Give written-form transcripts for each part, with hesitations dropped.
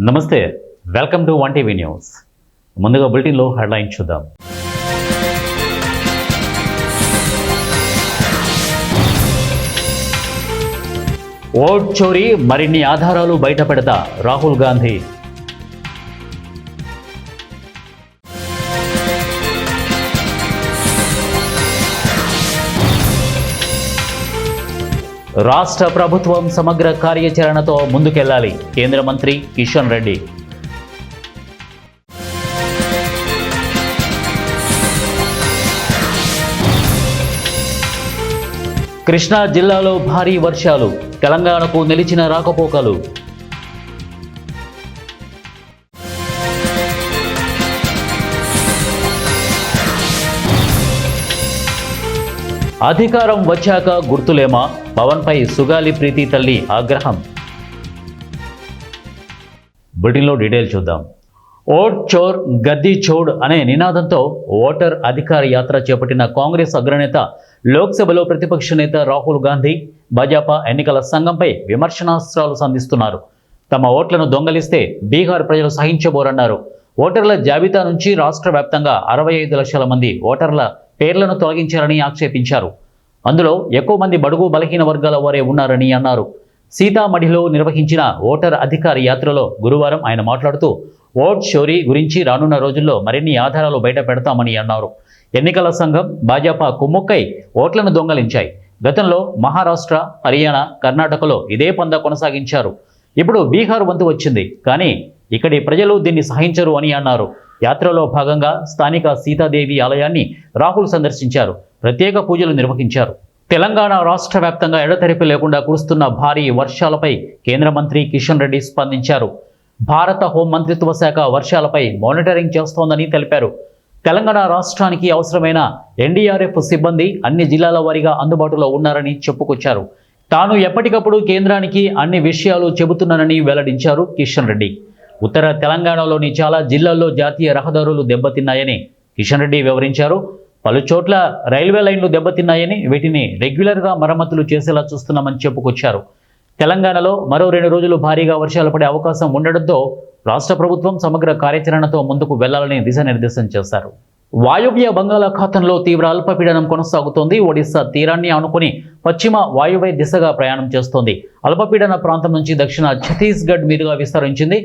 నమస్తే, welcome to 1TV news. ముందుగా బులెటిన్లో హెడ్లైన్ చూద్దాం. ఓట్ చోరీ, మరిన్ని ఆధారాలు బయటపెడతా రాహుల్ గాంధీ. రాష్ట్ర ప్రభుత్వం సమగ్ర కార్యాచరణతో ముందుకెళ్లాలి, కేంద్ర మంత్రి కిషన్ రెడ్డి. కృష్ణా జిల్లాలో భారీ వర్షాలు, తెలంగాణకు నిలిచిన రాకపోకలు. అధికారం వచ్చాక గుర్తులేమా, పవన్పై సుగాలి ప్రీతి తల్లి ఆగ్రహం. బులెటిన్లో డీటెయిల్ చూద్దాం. ఓట్ చోర్ గద్దీ చోడ్ అనే నినాదంతో ఓటర్ అధికార యాత్ర చేపట్టిన కాంగ్రెస్ అగ్రనేత, లోక్సభలో ప్రతిపక్ష నేత రాహుల్ గాంధీ భాజపా ఎన్నికల సంఘంపై విమర్శనాస్త్రాలు సంధిస్తున్నారు. తమ ఓట్లను దొంగలిస్తే బీహార్ ప్రజలు సహించబోరన్నారు. ఓటర్ల జాబితా నుంచి రాష్ట్ర వ్యాప్తంగా 65 లక్షల మంది ఓటర్ల పేర్లను తొలగించారని ఆక్షేపించారు. అందులో ఎక్కువ మంది బడుగు బలహీన వర్గాల వారే ఉన్నారని అన్నారు. సీతామఢిలో నిర్వహించిన ఓటర్ అధికార యాత్రలో గురువారం ఆయన మాట్లాడుతూ ఓట్ చోరీ గురించి రానున్న రోజుల్లో మరిన్ని ఆధారాలు బయట పెడతామని అన్నారు. ఎన్నికల సంఘం భాజపా కుమ్ముక్కై ఓట్లను దొంగలించాయి. గతంలో మహారాష్ట్ర, హర్యానా, కర్ణాటకలో ఇదే పందా కొనసాగించారు. ఇప్పుడు బీహార్ వంతు వచ్చింది, కానీ ఇక్కడి ప్రజలు దీన్ని సహించరు అని అన్నారు. యాత్రలో భాగంగా స్థానిక సీతాదేవి ఆలయాన్ని రాహుల్ సందర్శించారు. ప్రత్యేక పూజలు నిర్వహించారు. తెలంగాణ రాష్ట్ర వ్యాప్తంగా ఎడతెరిపి లేకుండా కురుస్తున్న భారీ వర్షాలపై కేంద్ర మంత్రి కిషన్ రెడ్డి స్పందించారు. భారత హోం మంత్రిత్వ శాఖ వర్షాలపై మానిటరింగ్ చేస్తోందని తెలిపారు. తెలంగాణ రాష్ట్రానికి అవసరమైన ఎన్డీఆర్ఎఫ్ సిబ్బంది అన్ని జిల్లాల వారీగా అందుబాటులో ఉన్నారని చెప్పుకొచ్చారు. తాను ఎప్పటికప్పుడు కేంద్రానికి అన్ని విషయాలు చెబుతున్నానని వెల్లడించారు కిషన్ రెడ్డి. ఉత్తర తెలంగాణలోని చాలా జిల్లాల్లో జాతీయ రహదారులు దెబ్బతిన్నాయని కిషన్ రెడ్డి వివరించారు. పలు చోట్ల రైల్వే లైన్లు దెబ్బతిన్నాయని, వీటిని రెగ్యులర్గా మరమ్మతులు చేసేలా చూస్తున్నామని చెప్పుకొచ్చారు. తెలంగాణలో మరో 2 రోజులు భారీగా వర్షాలు పడే అవకాశం ఉండడంతో రాష్ట్ర ప్రభుత్వం సమగ్ర కార్యాచరణతో ముందుకు వెళ్లాలని దిశానిర్దేశం చేశారు. వాయువ్య బంగాళాఖాతంలో తీవ్ర అల్పపీడనం కొనసాగుతోంది. ఒడిశా తీరాన్ని ఆనుకుని పశ్చిమ వాయువ్య దిశగా ప్రయాణం చేస్తోంది. అల్పపీడన ప్రాంతం నుంచి దక్షిణ ఛత్తీస్గఢ్ మీదుగా విస్తరించింది.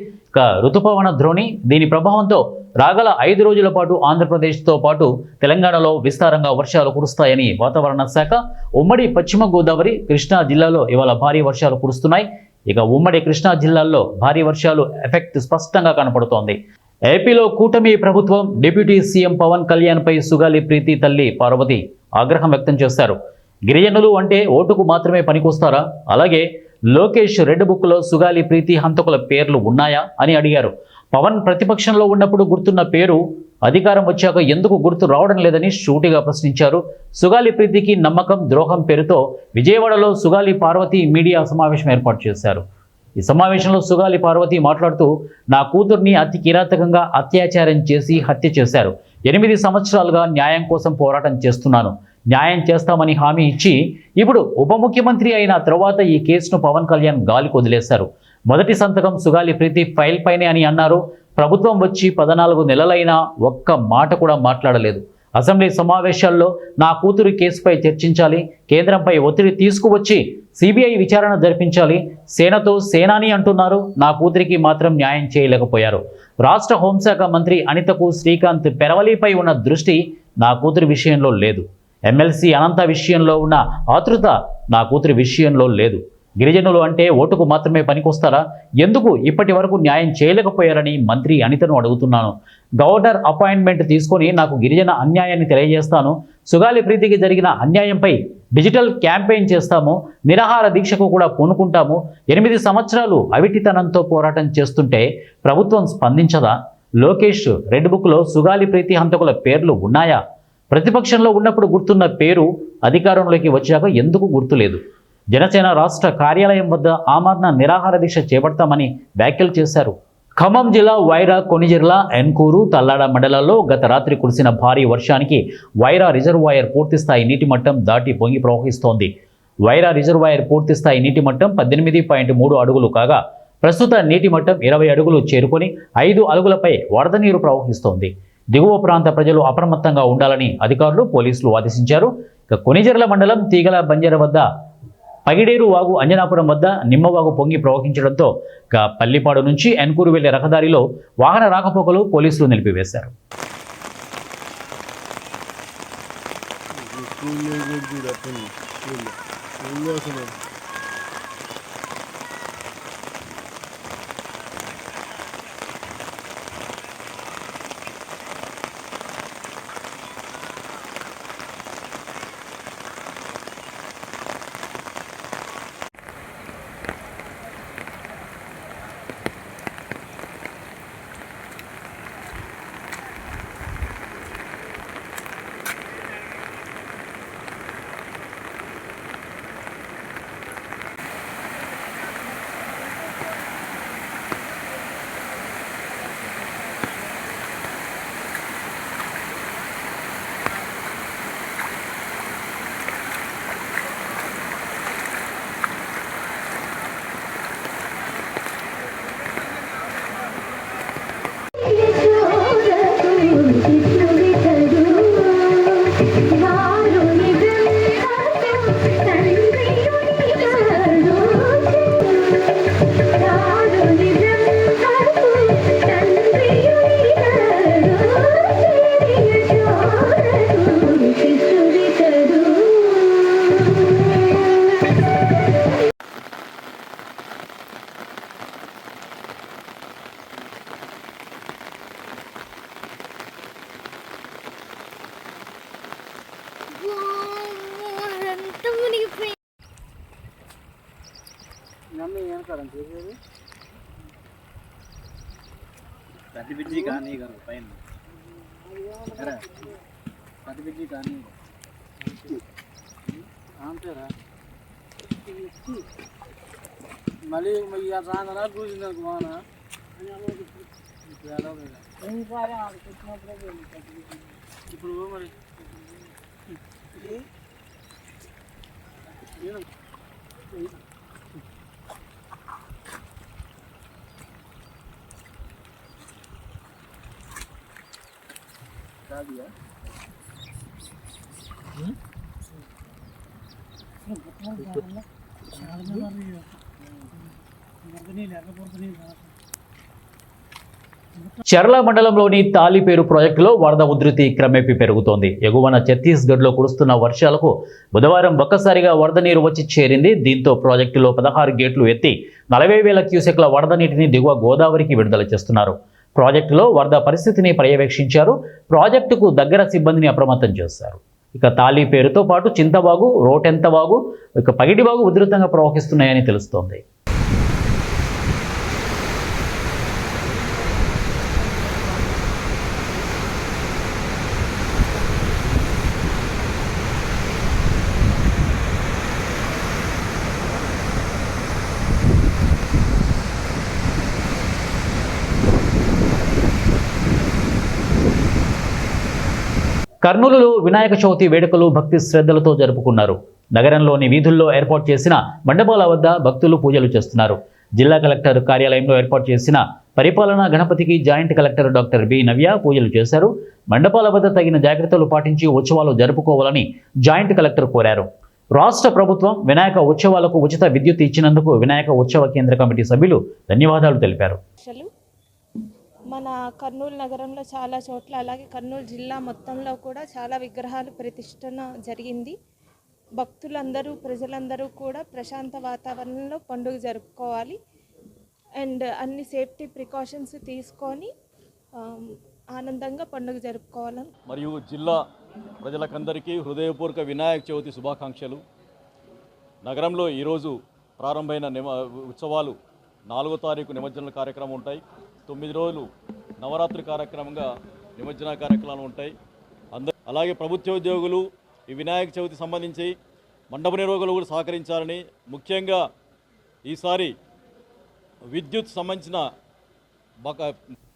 రుతుపవన ద్రోణి, దీని ప్రభావంతో రాగల 5 రోజుల పాటు ఆంధ్రప్రదేశ్తో పాటు తెలంగాణలో విస్తారంగా వర్షాలు కురుస్తాయని వాతావరణ శాఖ, ఉమ్మడి పశ్చిమ గోదావరి, కృష్ణా జిల్లాలో ఇవాళ భారీ వర్షాలు కురుస్తున్నాయి. ఇక ఉమ్మడి కృష్ణా జిల్లాల్లో భారీ వర్షాలు ఎఫెక్ట్ స్పష్టంగా కనపడుతోంది. ఏపీలో కూటమి ప్రభుత్వం డిప్యూటీ సీఎం పవన్ కళ్యాణ్పై సుగాలి ప్రీతి తల్లి పార్వతి ఆగ్రహం వ్యక్తం చేశారు. గిరిజనులు అంటే ఓటుకు మాత్రమే పనికొస్తారా? అలాగే లోకేష్ రెడ్ బుక్లో సుగాలి ప్రీతి హంతకుల పేర్లు ఉన్నాయా అని అడిగారు. పవన్ ప్రతిపక్షంలో ఉన్నప్పుడు గుర్తున్న పేరు అధికారం వచ్చాక ఎందుకు గుర్తు రావడం లేదని సూటిగా ప్రశ్నించారు. సుగాలి ప్రీతికి నమ్మకం ద్రోహం పేరుతో విజయవాడలో సుగాలి పార్వతి మీడియా సమావేశం ఏర్పాటు చేశారు. ఈ సమావేశంలో సుగాలి పార్వతి మాట్లాడుతూ, నా కూతుర్ని అతి కిరాతకంగా అత్యాచారం చేసి హత్య చేశారు. 8 సంవత్సరాలుగా న్యాయం కోసం పోరాటం చేస్తున్నాను. న్యాయం చేస్తామని హామీ ఇచ్చి ఇప్పుడు ఉప ముఖ్యమంత్రి అయిన తర్వాత ఈ కేసును పవన్ కళ్యాణ్ గాలికి వదిలేశారు. మొదటి సంతకం సుగాలి ప్రీతి ఫైల్ పైనే అని అన్నారు. ప్రభుత్వం వచ్చి 14 నెలలైనా ఒక్క మాట కూడా మాట్లాడలేదు. అసెంబ్లీ సమావేశాల్లో నా కూతురు కేసుపై చర్చించాలి, కేంద్రంపై ఒత్తిడి తీసుకువచ్చి సిబిఐ విచారణ జరిపించాలి, సేనతో సేనాని అంటున్నారు. నా కూతురికి మాత్రం న్యాయం చేయలేకపోయారు. రాష్ట్ర హోంశాఖ మంత్రి అనితకు శ్రీకాంత్ పెరవలిపై ఉన్న దృష్టి నా కూతురి విషయంలో లేదు. ఎమ్మెల్సీ అనంత విషయంలో ఉన్న ఆతృత నా కూతురి విషయంలో లేదు. గిరిజనులు అంటే ఓటుకు మాత్రమే పనికొస్తారా? ఎందుకు ఇప్పటి వరకు న్యాయం చేయలేకపోయారని మంత్రి అనితను అడుగుతున్నాను. గవర్నర్ అపాయింట్మెంట్ తీసుకొని నాకు గిరిజన అన్యాయాన్ని తెలియజేస్తాను. సుగాలి ప్రీతికి జరిగిన అన్యాయంపై డిజిటల్ క్యాంపెయిన్ చేస్తాము. నిరాహార దీక్షకు కూడా పూనుకుంటాము. 8 సంవత్సరాలు అవిటితనంతో పోరాటం చేస్తుంటే ప్రభుత్వం స్పందించదా? లోకేష్ రెడ్ బుక్లో సుగాలి ప్రీతి హంతకుల పేర్లు ఉన్నాయా? ప్రతిపక్షంలో ఉన్నప్పుడు గుర్తున్న పేరు అధికారంలోకి వచ్చాక ఎందుకు గుర్తులేదు? జనసేన రాష్ట్ర కార్యాలయం వద్ద ఆమరణ నిరాహార దీక్ష చేపడతామని వ్యాఖ్యలు చేశారు. ఖమ్మం జిల్లా వైరా, కొణిజర్ల, ఎన్కూరు, తల్లాడ మండలాల్లో గత రాత్రి కురిసిన భారీ వర్షానికి వైరా రిజర్వాయర్ పూర్తిస్థాయి నీటి మట్టం దాటి పొంగి ప్రవహిస్తోంది. వైరా రిజర్వాయర్ పూర్తిస్థాయి నీటి మట్టం 18.3 అడుగులు కాగా ప్రస్తుత నీటి మట్టం 20 అడుగులు చేరుకొని 5 అడుగులపై వరద నీరు ప్రవహిస్తోంది. దిగువ ప్రాంత ప్రజలు అప్రమత్తంగా ఉండాలని అధికారులు, పోలీసులు ఆదేశించారు. ఇక కొనిజర్ల మండలం తీగల బంజర వద్ద పగిడేరు వాగు, అంజనాపురం వద్ద నిమ్మవాగు పొంగి ప్రవహించడంతో పల్లిపాడు నుంచి ఎన్కూరు వెళ్లే రహదారిలో వాహన రాకపోకలు పోలీసులు నిలిపివేశారు. ప్రతి బిజ్జి కానీ పైన ప్రతి బిజ్జి కానీ అంతేరా మళ్ళీ రాగలా కూర్చుంది వాన ఇప్పుడు మరి చర్ల మండలంలోని తాలిపేరు ప్రాజెక్టులో వరద ఉధృతి క్రమేపీ పెరుగుతోంది. ఎగువన ఛత్తీస్గఢ్లో కురుస్తున్న వర్షాలకు బుధవారం ఒక్కసారిగా వరద నీరు వచ్చి చేరింది. దీంతో ప్రాజెక్టులో 16 గేట్లు ఎత్తి 40,000 క్యూసెక్ల వరద నీటిని దిగువ గోదావరికి విడుదల చేస్తున్నారు. ప్రాజెక్టులో వరద పరిస్థితిని పర్యవేక్షించారు. ప్రాజెక్టుకు దగ్గర సిబ్బందిని అప్రమత్తం చేశారు. ఇక తాలిపేరుతో పాటు చింతవాగు, రోటెంతవాగు, ఇక పగిడివాగు ఉధృతంగా ప్రవహిస్తున్నాయని తెలుస్తోంది. కర్నూలులో వినాయక చవితి వేడుకలు భక్తి శ్రద్ధలతో జరుపుకున్నారు. నగరంలోని వీధుల్లో ఏర్పాటు చేసిన మండపాల వద్ద భక్తులు పూజలు చేస్తున్నారు. జిల్లా కలెక్టర్ కార్యాలయంలో ఏర్పాటు చేసిన పరిపాలనా గణపతికి జాయింట్ కలెక్టర్ డాక్టర్ బి నవ్య పూజలు చేశారు. మండపాల వద్ద తగిన జాగ్రత్తలు పాటించి ఉత్సవాలు జరుపుకోవాలని జాయింట్ కలెక్టర్ కోరారు. రాష్ట్ర ప్రభుత్వం వినాయక ఉత్సవాలకు ఉచిత విద్యుత్ ఇచ్చినందుకు వినాయక ఉత్సవ కేంద్ర కమిటీ సభ్యులు ధన్యవాదాలు తెలిపారు. మన కర్నూలు నగరంలో చాలా చోట్ల, అలాగే కర్నూలు జిల్లా మొత్తంలో కూడా చాలా విగ్రహాలు ప్రతిష్టన జరిగింది. భక్తులందరూ, ప్రజలందరూ కూడా ప్రశాంత వాతావరణంలో పండుగ జరుపుకోవాలి అండ్ అన్ని సేఫ్టీ ప్రికాషన్స్ తీసుకొని ఆనందంగా పండుగ జరుపుకోవాలని మరియు జిల్లా ప్రజలకందరికీ హృదయపూర్వక వినాయక చవితి శుభాకాంక్షలు. నగరంలో ఈరోజు ప్రారంభమైన ఉత్సవాలు 4వ తారీఖు నిమజ్జన కార్యక్రమం ఉంటాయి. 9 రోజులు నవరాత్రి కార్యక్రమంగా నిమజ్జన కార్యక్రమాలు ఉంటాయి. అలాగే ప్రభుత్వ ఉద్యోగులు ఈ వినాయక చవితి సంబంధించి మండప నిర్వాహకులు కూడా సహకరించాలని, ముఖ్యంగా ఈసారి విద్యుత్ సంబంధించిన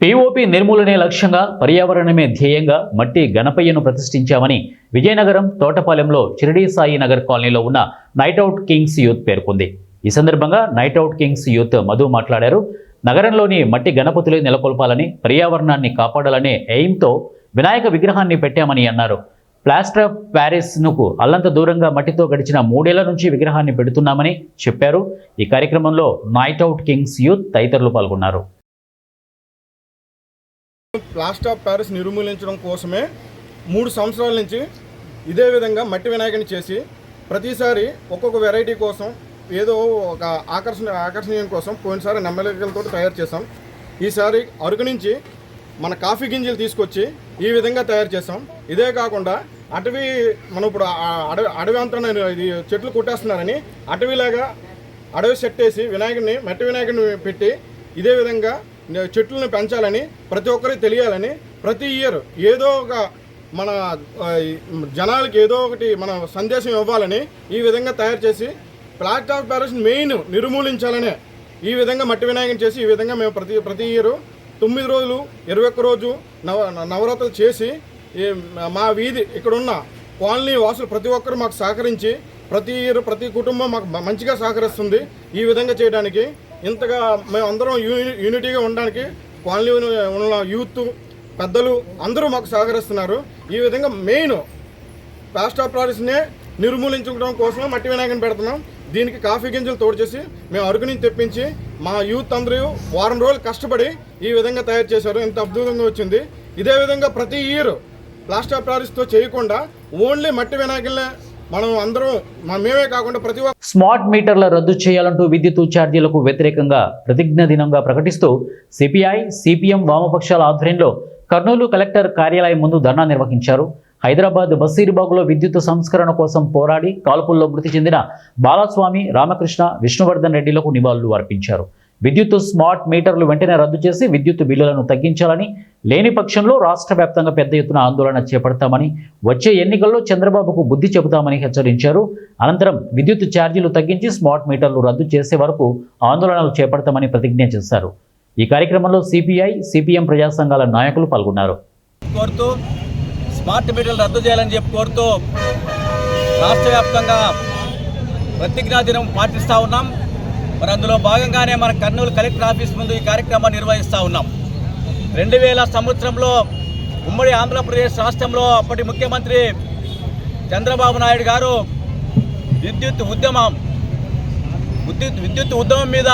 పీఓపీ నిర్మూలనే లక్ష్యంగా, పర్యావరణమే ధ్యేయంగా మట్టి గణపయ్యను ప్రతిష్ఠించామని విజయనగరం తోటపాలెంలో షిరిడీ సాయి నగర్ కాలనీలో ఉన్న నైట్ అవుట్ కింగ్స్ యూత్ పేర్కొంది. ఈ సందర్భంగా night out Kings youth Madhu మాట్లాడారు. నగరంలోని మట్టి గణపతులు నెలకొల్పాలని, పర్యావరణాన్ని కాపాడాలనే ఎయిమ్తో వినాయక విగ్రహాన్ని పెట్టామని అన్నారు. ప్లాస్టర్ ఆఫ్ ప్యారిస్కు అల్లంత దూరంగా మట్టితో గడిచిన 3 ఏళ్ల నుంచి విగ్రహాన్ని పెడుతున్నామని చెప్పారు. ఈ కార్యక్రమంలో నైట్ అవుట్ కింగ్స్ యూత్ తదితరులు పాల్గొన్నారు. ప్లాస్టర్ ఆఫ్ ప్యారిస్ నిర్మూలించడం కోసమే 3 సంవత్సరాల నుంచి ఇదే విధంగా మట్టి వినాయకుని చేసి ప్రతిసారి ఒక్కొక్క వెరైటీ కోసం ఏదో ఒక ఆకర్షణీయం కోసం పోయినసారి నెమ్మలికలతో తయారు చేసాం. ఈసారి అరకు నుంచి మన కాఫీ గింజలు తీసుకొచ్చి ఈ విధంగా తయారు చేసాం. ఇదే కాకుండా అటవీ మనం ఇప్పుడు అడవి అంతా ఇది చెట్లు కొట్టేస్తున్నారని అడవి సెట్ వేసి మట్టి వినాయకుడిని పెట్టి ఇదే విధంగా చెట్లను పెంచాలని ప్రతి ఒక్కరికి తెలియాలని ప్రతి ఇయర్ ఏదో ఒక మన జనాలకి ఏదో ఒకటి మన సందేశం ఇవ్వాలని ఈ విధంగా తయారు చేసి ప్లాస్టర్ ఆఫ్ ప్యారిస్ మెయిన్ నిర్మూలించాలనే ఈ విధంగా మట్టి వినాయకుని చేసి ఈ విధంగా మేము ప్రతి ఇయర్ 9 రోజులు 21 రోజు నవరాత్రులు చేసి మా వీధి ఇక్కడున్న కాలనీ వాసులు ప్రతి ఒక్కరు మాకు సహకరించి ప్రతి ఇయర్ ప్రతి కుటుంబం మాకు మంచిగా సహకరిస్తుంది. ఈ విధంగా చేయడానికి ఇంతగా మేము అందరం యూనిటీగా ఉండడానికి కాలనీ ఉన్న యూత్ పెద్దలు అందరూ మాకు సహకరిస్తున్నారు. ఈ విధంగా మెయిన్ ప్లాస్టర్ ఆఫ్ ప్యారిస్నే నిర్మూలించడం కోసమే మట్టి వినాయకుని పెడుతున్నాం. దీనికి కాఫీ గింజలు తోడు చేసి మేము అరకు నుంచి తెప్పించి మా యూత్ అందరూ వారం రోజులు కష్టపడి ఈ విధంగా తయారు చేశారు. ఎంత అద్భుతంగా వచ్చింది. ఇదే విధంగా ప్రతి ఇయర్ ప్లాస్టర్ ఆఫ్ ప్యారిస్తో చేయకుండా ఓన్లీ మట్టి వినాయకులనే మనం అందరం మేమే కాకుండా ప్రతి ఒక్క స్మార్ట్ మీటర్ల రద్దు చేయాలంటూ విద్యుత్ ఛార్జీలకు వ్యతిరేకంగా ప్రతిజ్ఞ దినంగా ప్రకటిస్తూ సిపిఐ, సిపిఎం వామపక్షాల ఆధ్వర్యంలో కర్నూలు కలెక్టర్ కార్యాలయం ముందు ధర్నా నిర్వహించారు. హైదరాబాద్ బస్సీర్బాగ్లో విద్యుత్ సంస్కరణ కోసం పోరాడి కాల్పుల్లో మృతి చెందిన బాలస్వామి, రామకృష్ణ, విష్ణువర్ధన్ రెడ్డిలకు నివాళులు అర్పించారు. విద్యుత్ స్మార్ట్ మీటర్లు వెంటనే రద్దు చేసి విద్యుత్ బిల్లులను తగ్గించాలని, లేని పక్షంలో రాష్ట్ర వ్యాప్తంగా పెద్ద ఎత్తున ఆందోళన చేపడతామని, వచ్చే ఎన్నికల్లో చంద్రబాబుకు బుద్ధి చెబుతామని హెచ్చరించారు. అనంతరం విద్యుత్ ఛార్జీలు తగ్గించి స్మార్ట్ మీటర్లు రద్దు చేసే వరకు ఆందోళనలు చేపడతామని ప్రతిజ్ఞ చేశారు. ఈ కార్యక్రమంలో సిపిఐ, సిపిఎం ప్రజా సంఘాల నాయకులు పాల్గొన్నారు. స్మార్ట్ మీటర్లు రద్దు చేయాలని చెప్పి కోరుతూ రాష్ట్ర వ్యాప్తంగా ప్రతిజ్ఞా దినం పాటిస్తూ ఉన్నాం. మరి అందులో భాగంగానే మన కర్నూలు కలెక్టర్ ఆఫీస్ ముందు ఈ కార్యక్రమాన్ని నిర్వహిస్తూ ఉన్నాం. 2000 సంవత్సరంలో ఉమ్మడి ఆంధ్రప్రదేశ్ రాష్ట్రంలో అప్పటి ముఖ్యమంత్రి చంద్రబాబు నాయుడు గారు విద్యుత్ ఉద్యమం మీద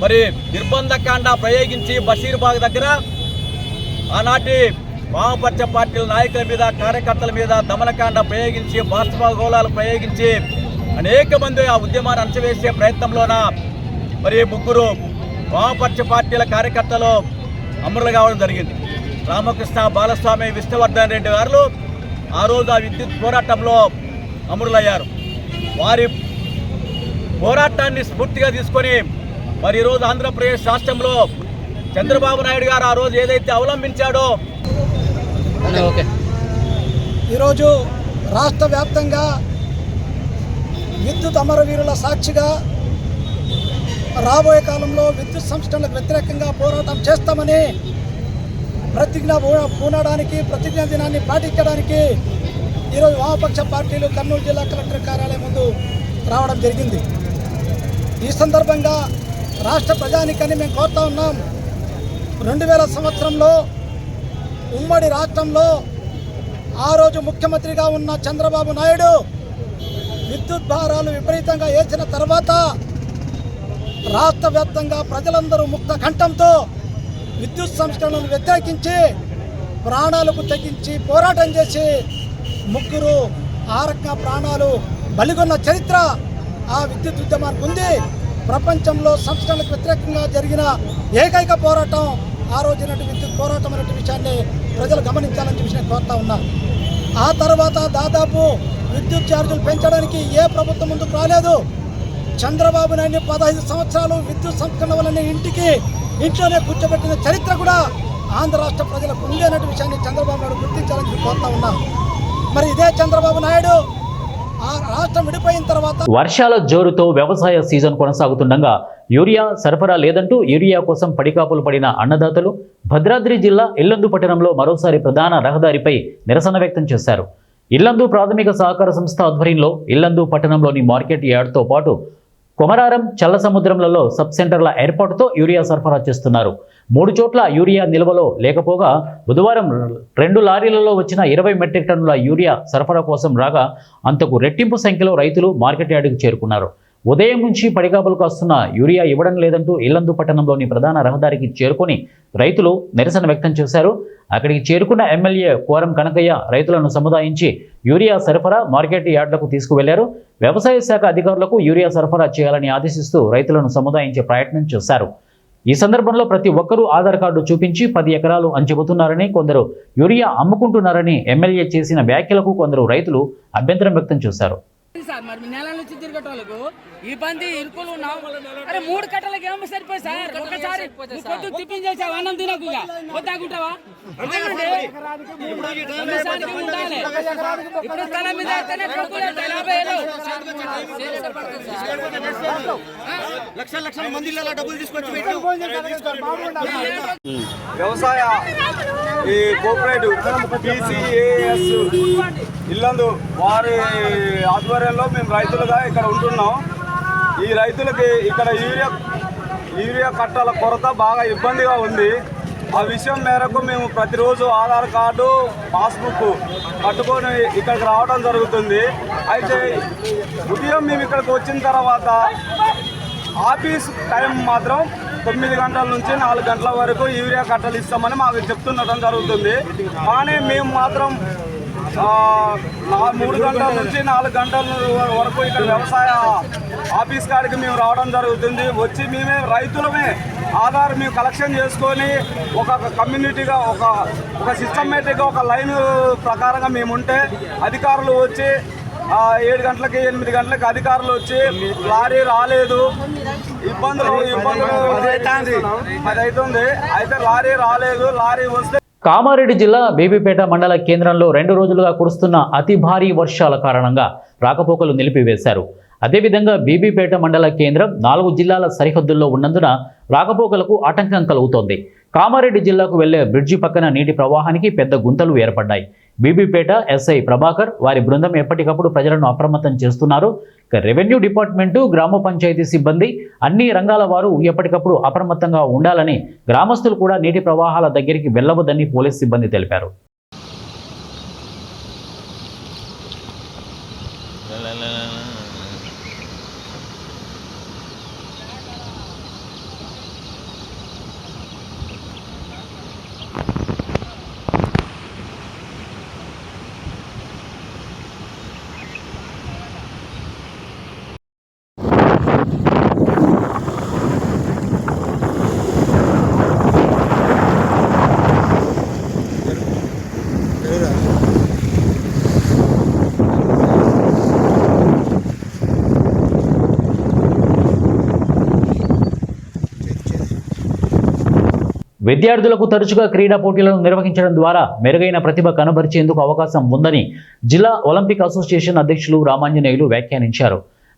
మరి నిర్బంధకాండ ప్రయోగించి బషీర్బాగ్ దగ్గర ఆనాటి వామపక్ష పార్టీల నాయకుల మీద, కార్యకర్తల మీద దమనకాండ ప్రయోగించి, బాష్పగోళాలు ప్రయోగించి అనేక మంది ఆ ఉద్యమాన్ని అణచివేసే ప్రయత్నంలోన మరి 3 వామపక్ష పార్టీల కార్యకర్తలు అమరులు కావడం జరిగింది. రామకృష్ణ, బాలస్వామి, విష్ణువర్ధన్ రెడ్డి గారు ఆ రోజు ఆ విద్యుత్ పోరాటంలో అమరులయ్యారు. వారి పోరాటాన్ని స్ఫూర్తిగా తీసుకొని మరి ఈరోజు ఆంధ్రప్రదేశ్ రాష్ట్రంలో చంద్రబాబు నాయుడు గారు ఆ రోజు ఏదైతే అవలంబించాడో ఈరోజు రాష్ట్ర వ్యాప్తంగా విద్యుత్ అమరవీరుల సాక్షిగా రాబోయే కాలంలో విద్యుత్ సంస్కరణలకు వ్యతిరేకంగా పోరాటం చేస్తామని ప్రతిజ్ఞా దినాన్ని పాటించడానికి ఈరోజు వామపక్ష పార్టీలు కర్నూలు జిల్లా కలెక్టర్ కార్యాలయం ముందు రావడం జరిగింది. ఈ సందర్భంగా రాష్ట్ర ప్రజానికాన్ని మేము కోరుతా ఉన్నాం. 2000 సంవత్సరంలో ఉమ్మడి రాష్ట్రంలో ఆ రోజు ముఖ్యమంత్రిగా ఉన్న చంద్రబాబు నాయుడు విద్యుత్ భారాలు విపరీతంగా వేసిన తర్వాత రాష్ట్ర వ్యాప్తంగా ప్రజలందరూ ముక్త కంఠంతో విద్యుత్ సంస్కరణలను వ్యతిరేకించి ప్రాణాలకు తెగించి పోరాటం చేసి 3 ఆ రకంగా ప్రాణాలు బలిగొన్న చరిత్ర ఆ విద్యుత్ ఉద్యమానికి ఉంది. ప్రపంచంలో సంస్కరణలకు వ్యతిరేకంగా జరిగిన ఏకైక పోరాటం ఆ రోజునటి విద్యుత్ పోరాటం అనే విషయాన్ని ప్రజలు గమనించాలని విషయం కోరుతా ఉన్నారు. ఆ తర్వాత దాదాపు విద్యుత్ ఛార్జీలు పెంచడానికి ఏ ప్రభుత్వం ముందుకు రాలేదు. చంద్రబాబు నాయుడు 15 సంవత్సరాలు విద్యుత్ సంస్కరణ వల్ల ఇంట్లోనే కూర్చోబెట్టిన చరిత్ర కూడా ఆంధ్ర రాష్ట్ర ప్రజలకు ఉంది అనే విషయాన్ని చంద్రబాబు నాయుడు గుర్తించాలని కోరుతా ఉన్నాం. మరి ఇదే చంద్రబాబు నాయుడు ఆ రాష్ట్రం విడిపోయిన తర్వాత వర్షాల జోరుతో వ్యవసాయ సీజన్ కొనసాగుతుండగా యూరియా సరఫరా లేదంటూ యూరియా కోసం పడికాపులు పడిన అన్నదాతలు భద్రాద్రి జిల్లా ఇల్లందు పట్టణంలో మరోసారి ప్రధాన రహదారిపై నిరసన వ్యక్తం చేశారు. ఇల్లందు ప్రాథమిక సహకార సంస్థ ఆధ్వర్యంలో ఇల్లందు పట్టణంలోని మార్కెట్ యార్డ్తో పాటు కొమరారం చల్లసముద్రంలలో సబ్ సెంటర్ల ఏర్పాటుతో యూరియా సరఫరా చేస్తున్నారు. 3 చోట్ల యూరియా నిల్వలో లేకపోగా బుధవారం 2 లారీలలో వచ్చిన 20 మెట్రిక్ టన్నుల యూరియా సరఫరా కోసం రాగా అంతకు రెట్టింపు సంఖ్యలో రైతులు మార్కెట్ యార్డుకు చేరుకున్నారు. ఉదయం నుంచి పడిగాపులకు వస్తున్న యూరియా ఇవ్వడం లేదంటూ ఇల్లందు పట్టణంలోని ప్రధాన రహదారికి చేరుకొని రైతులు నిరసన వ్యక్తం చేశారు. అక్కడికి చేరుకున్న ఎమ్మెల్యే కోరం కనకయ్య రైతులను సముదాయించి యూరియా సరఫరా మార్కెట్ యార్డులకు తీసుకువెళ్లారు. వ్యవసాయ శాఖ అధికారులకు యూరియా సరఫరా చేయాలని ఆదేశిస్తూ రైతులను సముదాయించే ప్రయత్నం చేశారు. ఈ సందర్భంలో ప్రతి ఒక్కరూ ఆధార్ కార్డు చూపించి 10 ఎకరాలు అని చెబుతున్నారని, కొందరు యూరియా అమ్ముకుంటున్నారని ఎమ్మెల్యే చేసిన వ్యాఖ్యలకు కొందరు రైతులు అభ్యంతరం వ్యక్తం చేశారు. సార్ మరి నెల నుంచి తిరగటోళ్ళకు ఇబ్బంది ఇరుకులు ఉన్నాం. అరే 3 కట్టలకి ఏమో సరిపోయి సార్. ఒకసారి పొద్దు టిఫిన్ చేసావు, అన్నం తినకుగా వద్దాకుంటావా? ఉండాలి. ఇప్పుడు తల మీద 50,000 లక్షల మంది డబ్బులు తీసుకొచ్చి వ్యవసాయ ఈ కోఆపరేటివ్ PCAS ఇల్లందు వారి ఆధ్వర్యంలో మేము రైతులుగా ఇక్కడ ఉంటున్నాం. ఈ రైతులకి ఇక్కడ యూరియా కట్టల కొరత బాగా ఇబ్బందిగా ఉంది. ఆ విషయం మేరకు మేము ప్రతిరోజు ఆధార్ కార్డు, పాస్బుక్ కట్టుకొని ఇక్కడికి రావడం జరుగుతుంది. అయితే ఉదయం మేము ఇక్కడికి వచ్చిన తర్వాత ఆఫీస్ టైం మాత్రం 9 గంటల నుంచి 4 గంటల వరకు యూరియా కట్టలు ఇస్తామని మాకు చెప్తుండటం జరుగుతుంది. కానీ మేము మాత్రం 3 గంటల నుంచి 4 గంటల వరకు ఇక్కడ వ్యవసాయ ఆఫీస్ కాడికి మేము రావడం జరుగుతుంది. వచ్చి మేమే రైతులమే ఆధార్ మేము కలెక్షన్ చేసుకొని ఒక కమ్యూనిటీగా ఒక సిస్టమేటిక్గా ఒక లైన్ ప్రకారంగా మేము ఉంటే అధికారులు వచ్చి 7 గంటలకి 8 గంటలకి అధికారులు వచ్చి లారీ రాలేదు, ఇబ్బందులు అది అవుతుంది. అయితే లారీ రాలేదు, లారీ వస్తే కామారెడ్డి జిల్లా బేబీపేట మండల కేంద్రంలో 2 రోజులుగా కురుస్తున్న అతి భారీ వర్షాల కారణంగా రాకపోకలు నిలిపివేశారు. అదేవిధంగా బీబీపేట మండల కేంద్రం 4 జిల్లాల సరిహద్దుల్లో ఉన్నందున రాకపోకలకు ఆటంకం కలుగుతోంది. కామారెడ్డి జిల్లాకు వెళ్లే బ్రిడ్జి పక్కన నీటి ప్రవాహానికి పెద్ద గుంతలు ఏర్పడ్డాయి. బీబీపేట ఎస్ఐ ప్రభాకర్ వారి బృందం ఎప్పటికప్పుడు ప్రజలను అప్రమత్తం చేస్తున్నారు. రెవెన్యూ డిపార్ట్మెంటు, గ్రామ పంచాయతీ సిబ్బంది, అన్ని రంగాల వారు ఎప్పటికప్పుడు అప్రమత్తంగా ఉండాలని, గ్రామస్తులు కూడా నీటి ప్రవాహాల దగ్గరికి వెళ్లవద్దని పోలీస్ సిబ్బంది తెలిపారు. విద్యార్థులకు తరచుగా క్రీడా పోటీలను నిర్వహించడం ద్వారా మెరుగైన ప్రతిభ కనబరిచేందుకు అవకాశం ఉందని జిల్లా ఒలింపిక్ అసోసియేషన్ అధ్యక్షులు రామాంజనేయులు వ్యాఖ్యానించారు.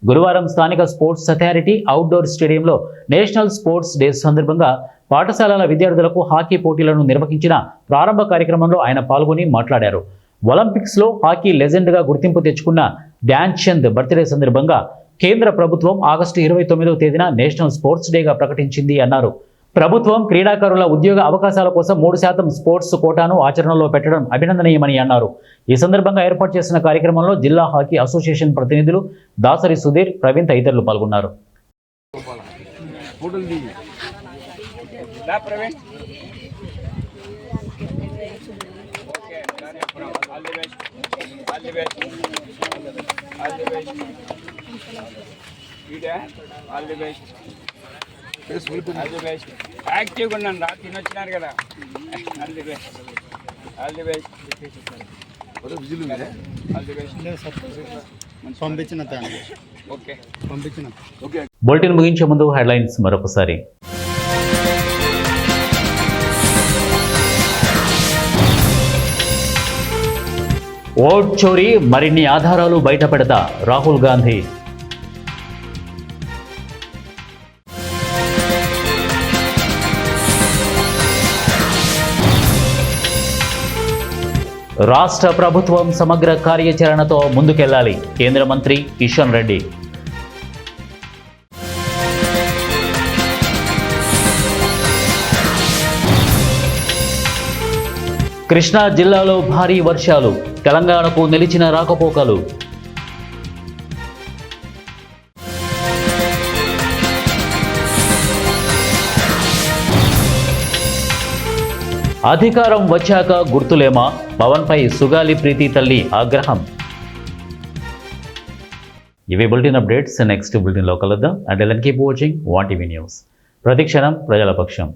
గురువారం స్థానిక స్పోర్ట్స్ అథారిటీ అవుట్డోర్ స్టేడియంలో నేషనల్ స్పోర్ట్స్ డే సందర్భంగా పాఠశాలల విద్యార్థులకు హాకీ పోటీలను నిర్వహించిన ప్రారంభ కార్యక్రమంలో ఆయన పాల్గొని మాట్లాడారు. ఒలింపిక్స్లో హాకీ లెజెండ్గా గుర్తింపు తెచ్చుకున్న ధ్యాన్ చంద్ బర్త్డే సందర్భంగా కేంద్ర ప్రభుత్వం ఆగస్టు 29వ తేదీన నేషనల్ స్పోర్ట్స్ డేగా ప్రకటించింది అన్నారు. ప్రభుత్వం క్రీడాకారుల ఉద్యోగ అవకాశాల కోసం 3% స్పోర్ట్స్ కోటాను ఆచరణలో పెట్టడం అభినందనీయమని అన్నారు. ఈ సందర్భంగా ఏర్పాటు చేసిన కార్యక్రమంలో జిల్లా హాకీ అసోసియేషన్ ప్రతినిధులు దాసరి సుధీర్, ప్రవీణ్ తదితరులు పాల్గొన్నారు. యాక్టివ్గా ఉన్నాను రా, తినొచ్చినారు కదా. All the best, all the best, పంపించిన ఓకే పంపించిన. బులెటిన్ ముగించే ముందు హెడ్లైన్స్ మరొకసారి. ఓట్ చోరీ, మరిన్ని ఆధారాలు బయటపెడతా రాహుల్ గాంధీ. రాష్ట్ర ప్రభుత్వం సమగ్ర కార్యాచరణతో ముందుకెళ్లాలి, కేంద్ర మంత్రి కిషన్ రెడ్డి. కృష్ణా జిల్లాలో భారీ వర్షాలు, తెలంగాణకు నిలిచిన రాకపోకలు. అధికారం వచ్చాక గుర్తులేమా, పవన్పై సుగాలి ప్రీతి తల్లి ఆగ్రహం. ఇవి బులెటిన్ అప్డేట్స్. నెక్స్ట్ బులెటిన్లో కలుద్దాం. Until then keep watching 1TV news. ప్రతిక్షణం ప్రజల పక్షం.